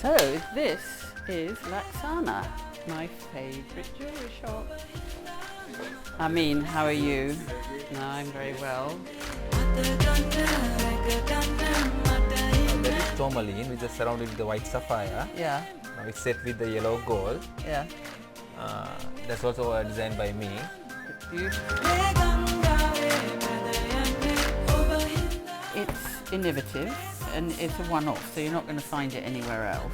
So this is Laksana, my favourite jewellery shop. Amin, how are you? No, I'm very well. That is tourmaline, which is surrounded with the white sapphire. Yeah. Now it's set with the yellow gold. Yeah. That's also designed by me. It's beautiful. It's innovative and it's a one-off, so you're not going to find it anywhere else.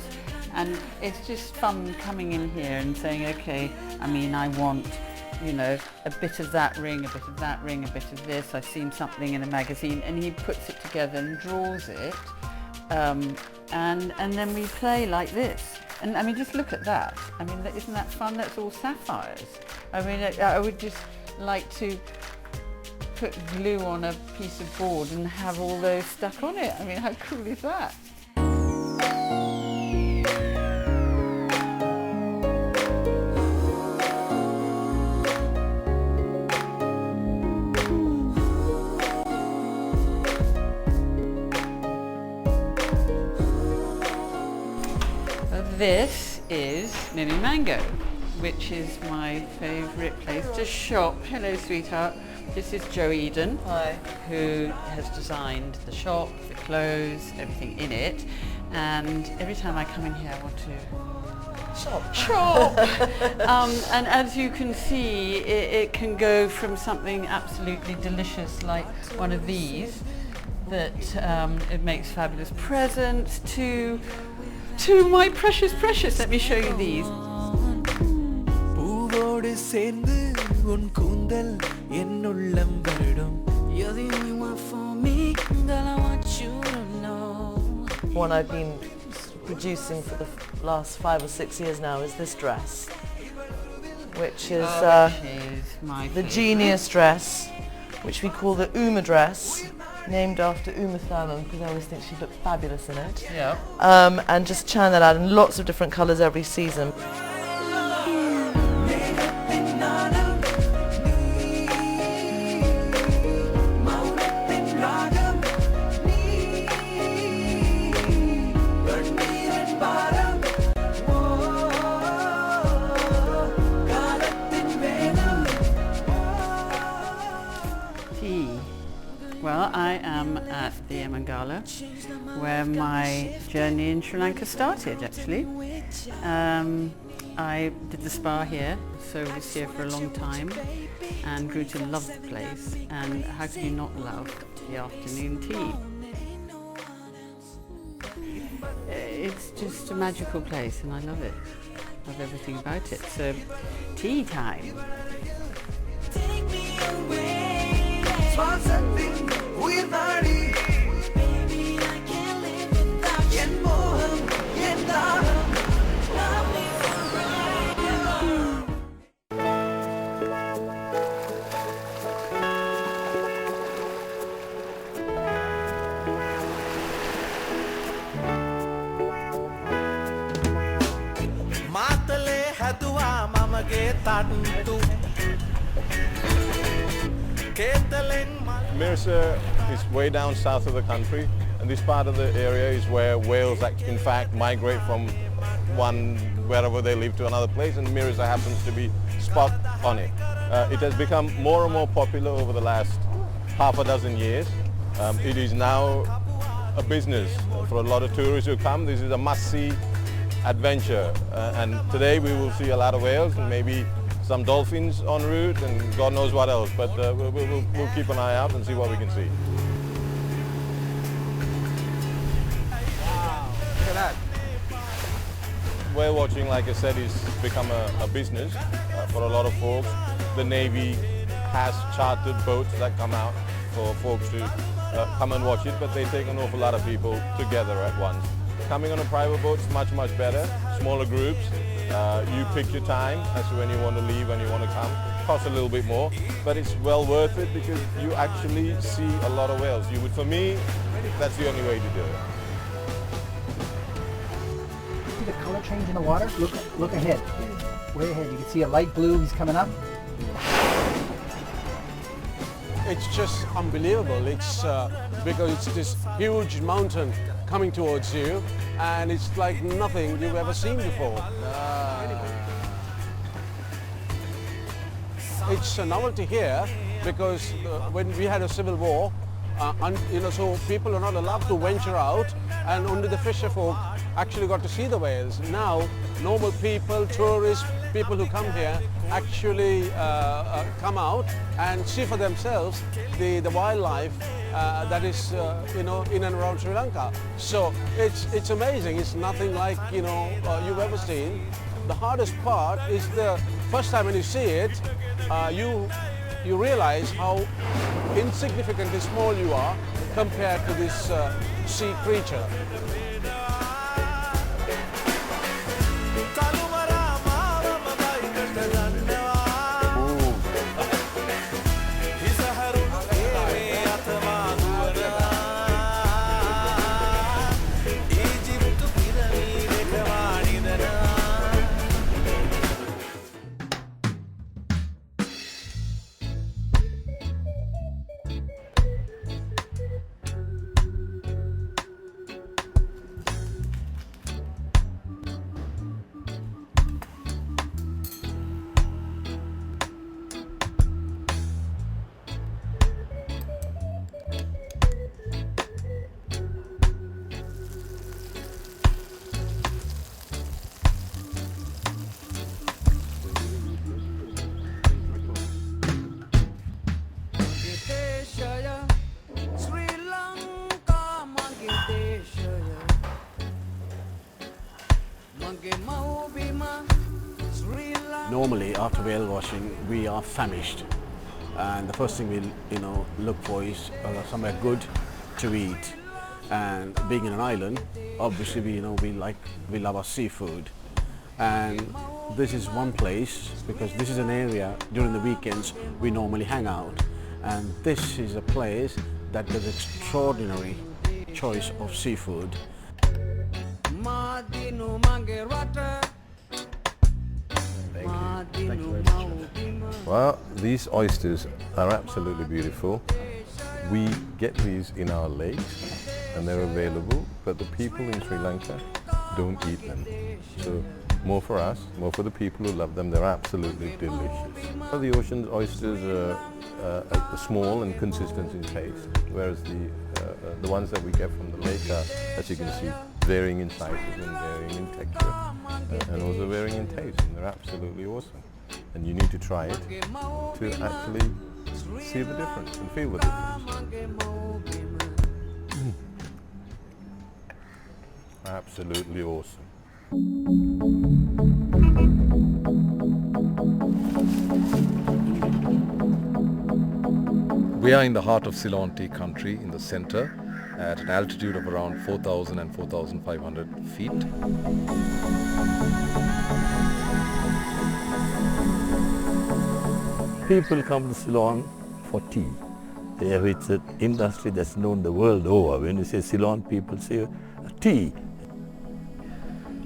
And it's just fun coming in here and saying, okay, I mean, I want, you know, a bit of that ring, a bit of that ring, a bit of this. I've seen something in a magazine, and he puts it together and draws it. And then we play like this. And I mean, just look at that. I mean, isn't that fun? That's all sapphires. I mean, I would just like to put glue on a piece of board and have all those stuck on it. I mean, how cool is that? This is CNNGO, which is my favourite place to shop. Hello, sweetheart. This is Jo Eden. Hi. Who has designed the shop, the clothes, everything in it. And every time I come in here, I want to shop. And as you can see, it can go from something absolutely delicious like one of these that it makes fabulous presents to my precious. Let me show you these. One I've been producing for the last 5 or 6 years now is this dress, which is the genius dress, which we call the Uma dress, named after Uma Thurman because I always think she looked fabulous in it. Yeah. And just churn that out in lots of different colours every season. Well, I am at the Mangala, where my journey in Sri Lanka started, actually. I did the spa here, so I was here for a long time and grew to love the place. And how can you not love the afternoon tea? It's just a magical place and I love it. Love everything about it. So, tea time. Mirisa is way down south of the country, and this part of the area is where whales in fact migrate from wherever they live to another place, and Mirisa happens to be spot on it. It has become more and more popular over the last half a dozen years. It is now a business for a lot of tourists who come. This is a must-see adventure, and today we will see a lot of whales and maybe some dolphins en route and God knows what else, but we'll keep an eye out and see what we can see. Wow, look at that. Whale watching, like I said, is become a business for a lot of folks. The Navy has chartered boats that come out for folks to come and watch it, but they take an awful lot of people together at once. Coming on a private boat is much better, smaller groups. You pick your time as to when you want to leave, when you want to come. It costs a little bit more, but it's well worth it because you actually see a lot of whales. For me, that's the only way to do it. See the color change in the water? Look ahead. Way ahead. You can see a light blue. He's coming up. It's just unbelievable. It's because it's this huge mountain coming towards you, and it's like nothing you've ever seen before. It's a novelty here because when we had a civil war, so people are not allowed to venture out, and only the fisher folk actually got to see the whales. Now, normal people, tourists, people who come here actually come out and see for themselves the wildlife that is in and around Sri Lanka. So it's amazing. It's nothing like you've ever seen. The hardest part is the first time when you see it, you realize how insignificantly small you are compared to this sea creature. Normally, after whale washing, we are famished, and the first thing we look for is somewhere good to eat. And being in an island, obviously we love our seafood, and this is one place because this is an area during the weekends we normally hang out, and this is a place that does extraordinary choice of seafood. Thank you very much. Well, these oysters are absolutely beautiful. We get these in our lakes and they're available, but the people in Sri Lanka don't eat them. So more for us, more for the people who love them. They're absolutely delicious. The ocean oysters are small and consistent in taste, whereas the ones that we get from the lake are, as you can see, varying in sizes and varying in texture, and also varying in taste, and they're absolutely awesome. And you need to try it to actually see the difference and feel the difference. Absolutely awesome. We are in the heart of Ceylon tea country in the center at an altitude of around 4,000 and 4,500 feet. People come to Ceylon for tea. It's an industry that's known the world over. When you say Ceylon, people say tea.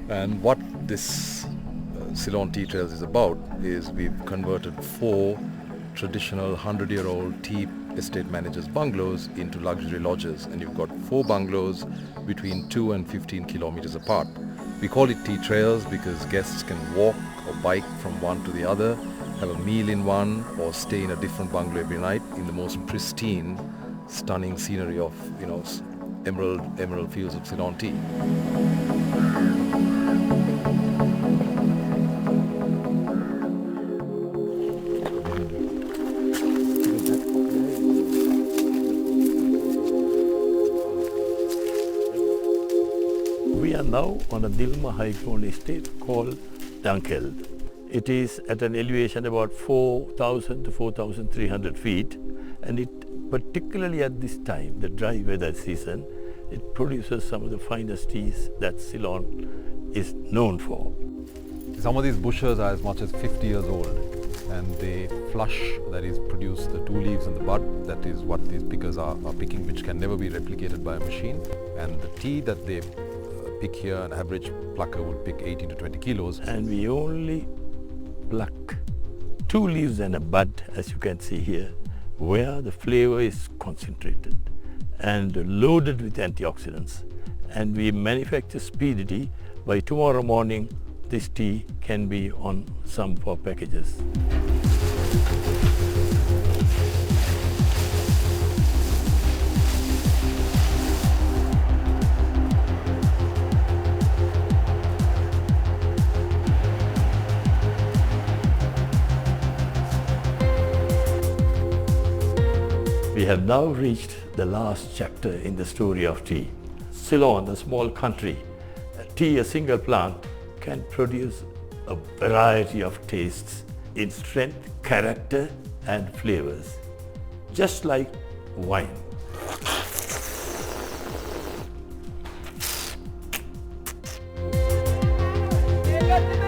And what this Ceylon Tea Trails is about is we've converted 4 traditional 100-year-old tea estate managers' bungalows into luxury lodges, and you've got 4 bungalows between 2 and 15 kilometers apart. We call it tea trails because guests can walk or bike from one to the other, have a meal in one, or stay in a different bungalow every night in the most pristine, stunning scenery of emerald fields of Ceylon tea. We are now on a Dilma high-grown estate called Dunkeld. It is at an elevation about 4,000 to 4,300 feet, and it, particularly at this time, the dry weather season, it produces some of the finest teas that Ceylon is known for. Some of these bushes are as much as 50 years old, and they flush, that is, produce the 2 leaves and the bud. That is what these pickers are picking, which can never be replicated by a machine. And the tea that they pick here, an average plucker would pick 18 to 20 kilos. And we only pluck 2 leaves and a bud, as you can see here, where the flavor is concentrated and loaded with antioxidants. and we manufacture speedily. By tomorrow morning, this tea can be on some of our packages. We have now reached the last chapter in the story of tea. Ceylon, a small country, tea, a single plant, can produce a variety of tastes in strength, character and flavors, just like wine. You got the